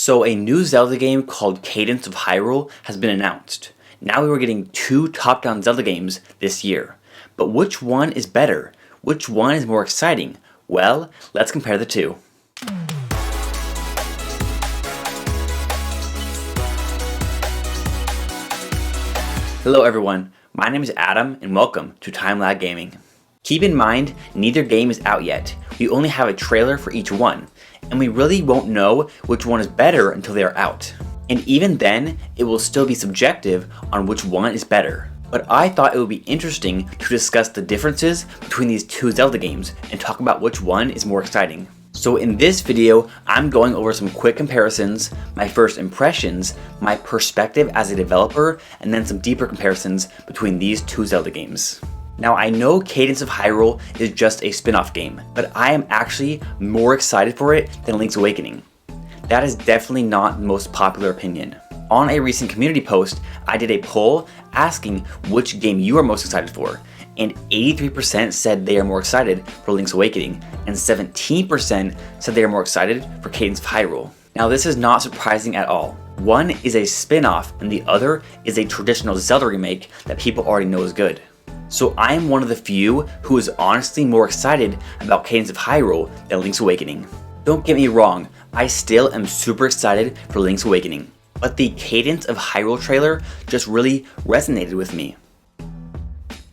So a new Zelda game called Cadence of Hyrule has been announced. Now we were getting 2 top-down Zelda games this year. But which one is better? Which one is more exciting? Well, let's compare the two. Hello everyone, my name is Adam and welcome to Time Lag Gaming. Keep in mind, neither game is out yet. We only have a trailer for each one, and we really won't know which one is better until they are out. And even then, it will still be subjective on which one is better. But I thought it would be interesting to discuss the differences between these two Zelda games and talk about which one is more exciting. So in this video, I'm going over some quick comparisons, my first impressions, my perspective as a developer, and then some deeper comparisons between these two Zelda games. Now I know Cadence of Hyrule is just a spin-off game, but I am actually more excited for it than Link's Awakening. That is definitely not the most popular opinion. On a recent community post, I did a poll asking which game you are most excited for, and 83% said they are more excited for Link's Awakening, and 17% said they are more excited for Cadence of Hyrule. Now this is not surprising at all. One is a spin-off and the other is a traditional Zelda remake that people already know is good. So I am one of the few who is honestly more excited about Cadence of Hyrule than Link's Awakening. Don't get me wrong, I still am super excited for Link's Awakening, but the Cadence of Hyrule trailer just really resonated with me.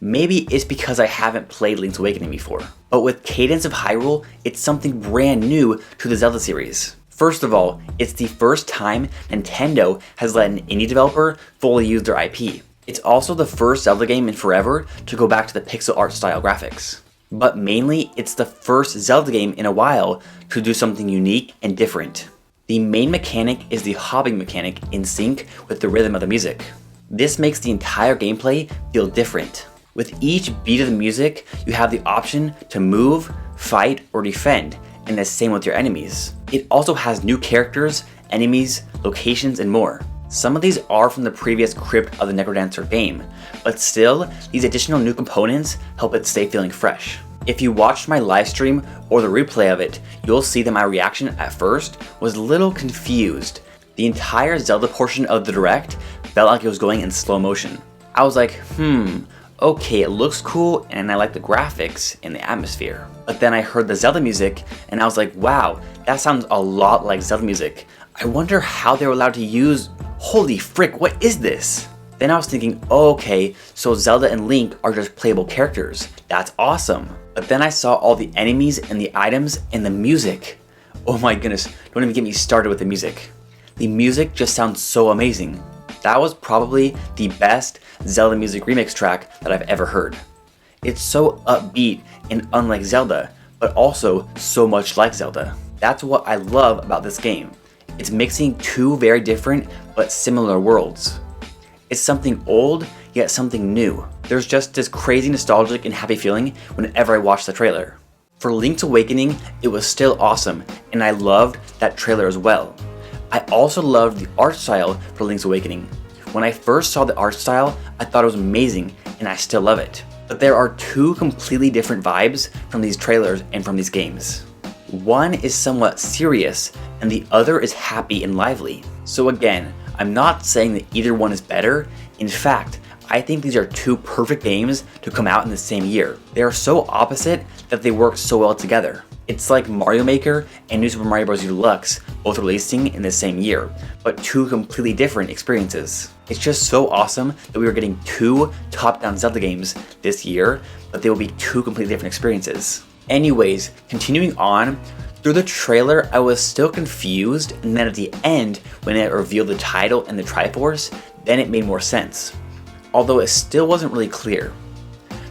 Maybe it's because I haven't played Link's Awakening before, but with Cadence of Hyrule, it's something brand new to the Zelda series. First of all, it's the first time Nintendo has let an indie developer fully use their IP. It's also the first Zelda game in forever to go back to the pixel art style graphics. But mainly, it's the first Zelda game in a while to do something unique and different. The main mechanic is the hopping mechanic in sync with the rhythm of the music. This makes the entire gameplay feel different. With each beat of the music, you have the option to move, fight, or defend, and the same with your enemies. It also has new characters, enemies, locations, and more. Some of these are from the previous Crypt of the NecroDancer game, but still, these additional new components help it stay feeling fresh. If you watched my live stream or the replay of it, you'll see that my reaction at first was a little confused. The entire Zelda portion of the Direct felt like it was going in slow motion. I was like, okay, it looks cool and I like the graphics and the atmosphere. But then I heard the Zelda music and I was like, wow, that sounds a lot like Zelda music. I wonder how they were allowed to use, holy frick, what is this? Then I was thinking, oh, okay, so Zelda and Link are just playable characters. That's awesome. But then I saw all the enemies and the items and the music. Oh my goodness, don't even get me started with the music. The music just sounds so amazing. That was probably the best Zelda music remix track that I've ever heard. It's so upbeat and unlike Zelda, but also so much like Zelda. That's what I love about this game. It's mixing two very different but similar worlds. It's something old, yet something new. There's just this crazy nostalgic and happy feeling whenever I watch the trailer. For Link's Awakening, it was still awesome, and I loved that trailer as well. I also loved the art style for Link's Awakening. When I first saw the art style, I thought it was amazing, and I still love it. But there are two completely different vibes from these trailers and from these games. One is somewhat serious, and the other is happy and lively. So again, I'm not saying that either one is better. In fact, I think these are two perfect games to come out in the same year. They are so opposite that they work so well together. It's like Mario Maker and New Super Mario Bros. Deluxe both releasing in the same year, but two completely different experiences. It's just so awesome that we are getting two top-down Zelda games this year, but they will be two completely different experiences. Anyways, continuing on, through the trailer I was still confused, and then at the end, when it revealed the title and the Triforce, then it made more sense. Although it still wasn't really clear.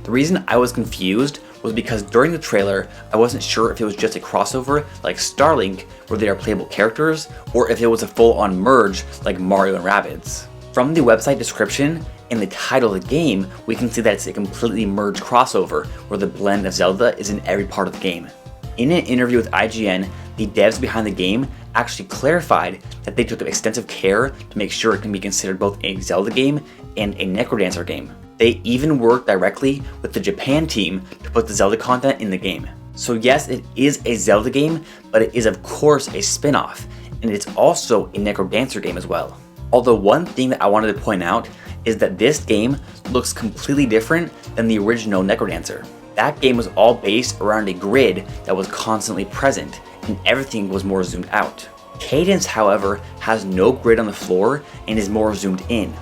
The reason I was confused was because during the trailer, I wasn't sure if it was just a crossover like Starlink, where they are playable characters, or if it was a full-on merge like Mario and Rabbids. From the website description and the title of the game, we can see that it's a completely merged crossover, where the blend of Zelda is in every part of the game. In an interview with IGN, the devs behind the game actually clarified that they took extensive care to make sure it can be considered both a Zelda game and a NecroDancer game. They even worked directly with the Japan team to put the Zelda content in the game. So yes, it is a Zelda game, but it is of course a spin-off, and it's also a NecroDancer game as well. Although one thing that I wanted to point out is that this game looks completely different than the original NecroDancer. That game was all based around a grid that was constantly present, and everything was more zoomed out. Cadence, however, has no grid on the floor and is more zoomed in.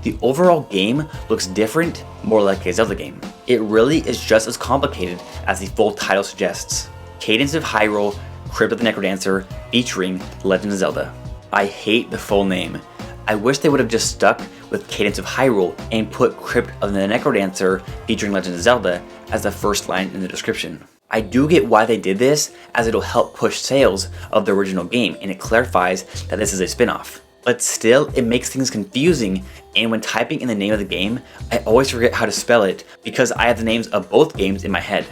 The overall game looks different, more like a Zelda game. It really is just as complicated as the full title suggests. Cadence of Hyrule, Crypt of the NecroDancer, featuring The Legend of Zelda. I hate the full name. I wish they would have just stuck with Cadence of Hyrule and put Crypt of the NecroDancer featuring Legend of Zelda as the first line in the description. I do get why they did this, as it'll help push sales of the original game and it clarifies that this is a spin-off. But still, it makes things confusing, and when typing in the name of the game, I always forget how to spell it because I have the names of both games in my head.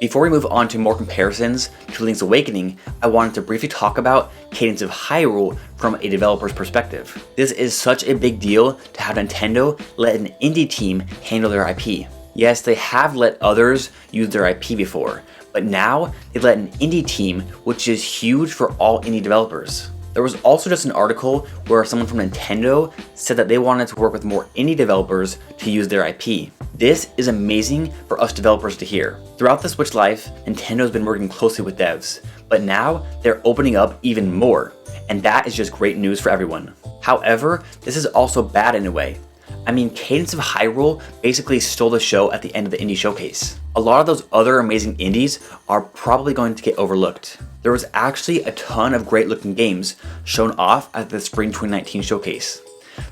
Before we move on to more comparisons to Link's Awakening, I wanted to briefly talk about Cadence of Hyrule from a developer's perspective. This is such a big deal to have Nintendo let an indie team handle their IP. Yes, they have let others use their IP before, but now they let an indie team, which is huge for all indie developers. There was also just an article where someone from Nintendo said that they wanted to work with more indie developers to use their IP. This is amazing for us developers to hear. Throughout the Switch life, Nintendo's been working closely with devs, but now they're opening up even more, and that is just great news for everyone. However, this is also bad in a way. I mean, Cadence of Hyrule basically stole the show at the end of the indie showcase. A lot of those other amazing indies are probably going to get overlooked. There was actually a ton of great looking games shown off at the Spring 2019 showcase,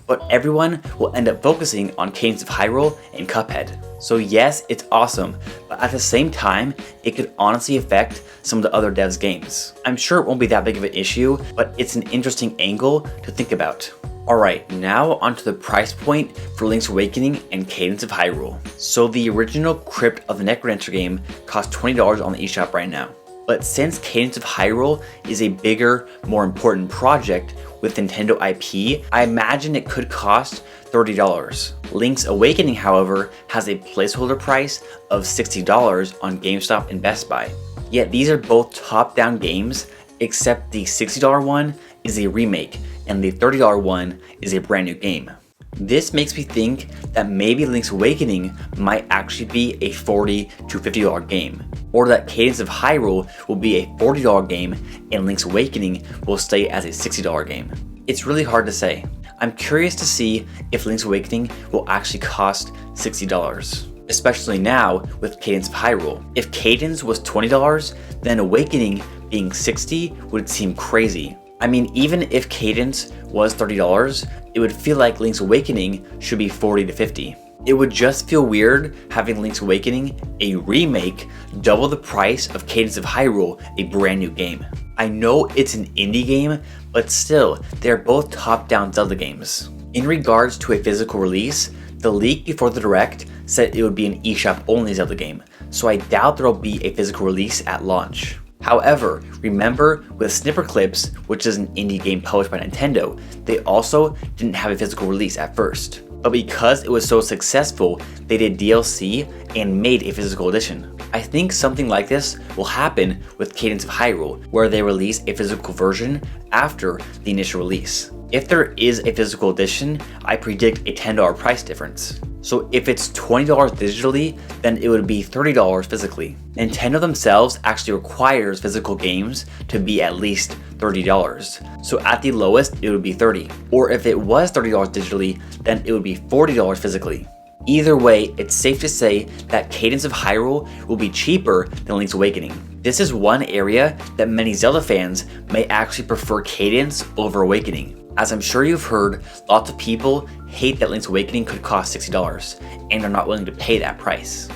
but everyone will end up focusing on Cadence of Hyrule and Cuphead. So yes, it's awesome, but at the same time, it could honestly affect some of the other devs' games. I'm sure it won't be that big of an issue, but it's an interesting angle to think about. Alright, now onto the price point for Link's Awakening and Cadence of Hyrule. So the original Crypt of the NecroDancer game costs $20 on the eShop right now. But since Cadence of Hyrule is a bigger, more important project with Nintendo IP, I imagine it could cost $30. Link's Awakening, however, has a placeholder price of $60 on GameStop and Best Buy. Yet these are both top-down games, except the $60 one is a remake and the $30 one is a brand new game. This makes me think that maybe Link's Awakening might actually be a $40 to $50 game, or that Cadence of Hyrule will be a $40 game and Link's Awakening will stay as a $60 game. It's really hard to say. I'm curious to see if Link's Awakening will actually cost $60, especially now with Cadence of Hyrule. If Cadence was $20, then Awakening being $60 would seem crazy. I mean, even if Cadence was $30, it would feel like Link's Awakening should be $40 to $50. It would just feel weird having Link's Awakening, a remake, double the price of Cadence of Hyrule, a brand new game. I know it's an indie game, but still, they're both top-down Zelda games. In regards to a physical release, the leak before the Direct said it would be an eShop only Zelda game, so I doubt there will be a physical release at launch. However, remember with Snipper Clips, which is an indie game published by Nintendo, they also didn't have a physical release at first. But because it was so successful, they did DLC and made a physical edition. I think something like this will happen with Cadence of Hyrule, where they release a physical version after the initial release. If there is a physical edition, I predict a $10 price difference. So if it's $20 digitally, then it would be $30 physically. Nintendo themselves actually requires physical games to be at least $30. So at the lowest, it would be $30. Or if it was $30 digitally, then it would be $40 physically. Either way, it's safe to say that Cadence of Hyrule will be cheaper than Link's Awakening. This is one area that many Zelda fans may actually prefer Cadence over Awakening. As I'm sure you've heard, lots of people hate that Link's Awakening could cost $60 and are not willing to pay that price.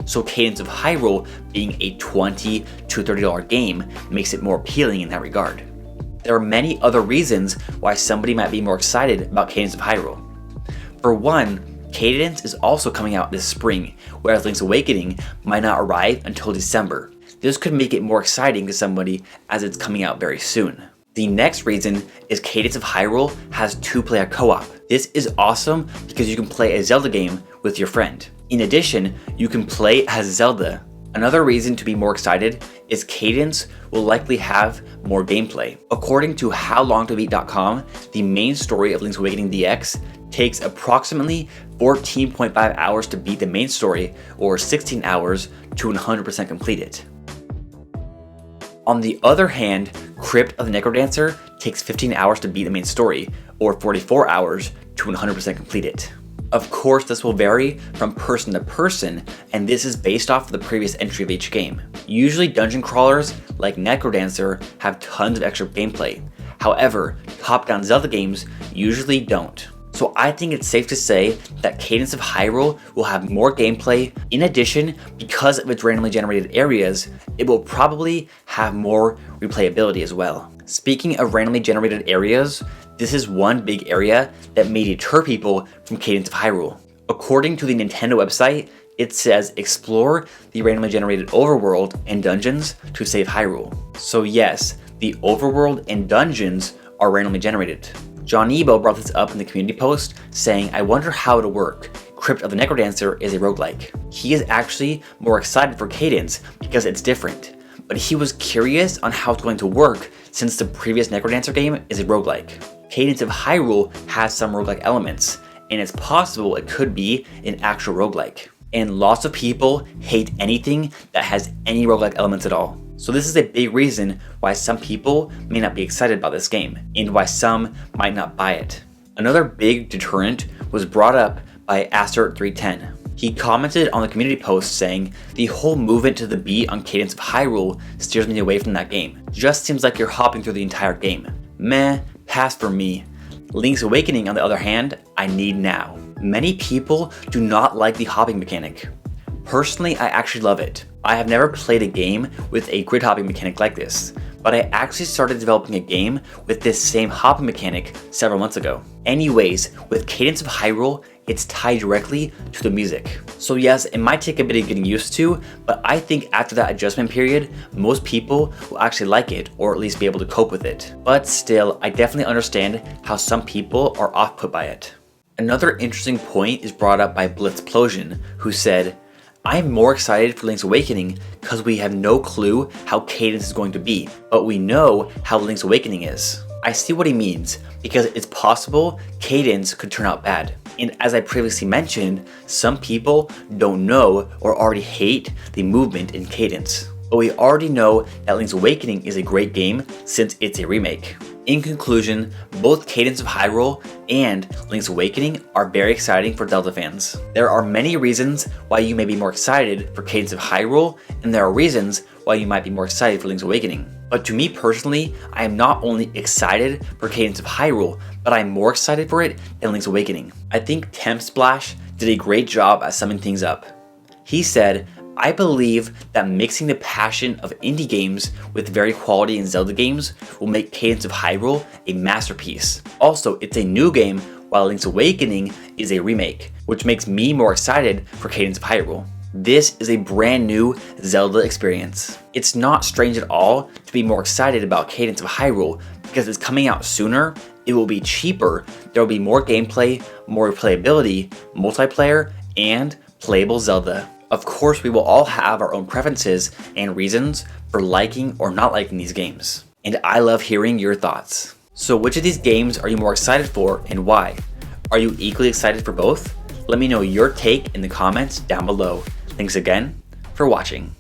So Cadence of Hyrule being a $20 to $30 game makes it more appealing in that regard. There are many other reasons why somebody might be more excited about Cadence of Hyrule. For one, Cadence is also coming out this spring, whereas Link's Awakening might not arrive until December. This could make it more exciting to somebody as it's coming out very soon. The next reason is Cadence of Hyrule has 2-player co-op. This is awesome because you can play a Zelda game with your friend. In addition, you can play as Zelda. Another reason to be more excited is Cadence will likely have more gameplay. According to HowLongToBeat.com, the main story of Link's Awakening DX takes approximately 14.5 hours to beat the main story, or 16 hours to 100% complete it. On the other hand, Crypt of the NecroDancer takes 15 hours to beat the main story, or 44 hours to 100% complete it. Of course, this will vary from person to person, and this is based off of the previous entry of each game. Usually dungeon crawlers like NecroDancer have tons of extra gameplay. However, top-down Zelda games usually don't. So I think it's safe to say that Cadence of Hyrule will have more gameplay. In addition, because of its randomly generated areas, it will probably have more replayability as well. Speaking of randomly generated areas, this is one big area that may deter people from Cadence of Hyrule. According to the Nintendo website, it says explore the randomly generated overworld and dungeons to save Hyrule. So yes, the overworld and dungeons are randomly generated. John Ebo brought this up in the community post, saying, I wonder how it'll work. Crypt of the NecroDancer is a roguelike. He is actually more excited for Cadence because it's different, but he was curious on how it's going to work since the previous NecroDancer game is a roguelike. Cadence of Hyrule has some roguelike elements, and it's possible it could be an actual roguelike. And lots of people hate anything that has any roguelike elements at all. So this is a big reason why some people may not be excited about this game, and why some might not buy it. Another big deterrent was brought up by Astert310. He commented on the community post saying, the whole movement to the beat on Cadence of Hyrule steers me away from that game. Just seems like you're hopping through the entire game. Meh, pass for me. Link's Awakening, on the other hand, I need now. Many people do not like the hopping mechanic. Personally, I actually love it. I have never played a game with a grid hopping mechanic like this, but I actually started developing a game with this same hopping mechanic several months ago. Anyways, with Cadence of Hyrule, it's tied directly to the music. So yes, it might take a bit of getting used to, but I think after that adjustment period, most people will actually like it, or at least be able to cope with it. But still, I definitely understand how some people are off-put by it. Another interesting point is brought up by Blitzplosion, who said, I'm more excited for Link's Awakening because we have no clue how Cadence is going to be, but we know how Link's Awakening is. I see what he means, because it's possible Cadence could turn out bad. And as I previously mentioned, some people don't know or already hate the movement in Cadence. But we already know that Link's Awakening is a great game since it's a remake. In conclusion, both Cadence of Hyrule and Link's Awakening are very exciting for Zelda fans. There are many reasons why you may be more excited for Cadence of Hyrule, and there are reasons why you might be more excited for Link's Awakening. But to me personally, I am not only excited for Cadence of Hyrule, but I'm more excited for it than Link's Awakening. I think Temp Splash did a great job at summing things up. He said, I believe that mixing the passion of indie games with very quality in Zelda games will make Cadence of Hyrule a masterpiece. Also, it's a new game, while Link's Awakening is a remake, which makes me more excited for Cadence of Hyrule. This is a brand new Zelda experience. It's not strange at all to be more excited about Cadence of Hyrule because it's coming out sooner, it will be cheaper, there will be more gameplay, more replayability, multiplayer, and playable Zelda. Of course, we will all have our own preferences and reasons for liking or not liking these games. And I love hearing your thoughts. So which of these games are you more excited for and why? Are you equally excited for both? Let me know your take in the comments down below. Thanks again for watching.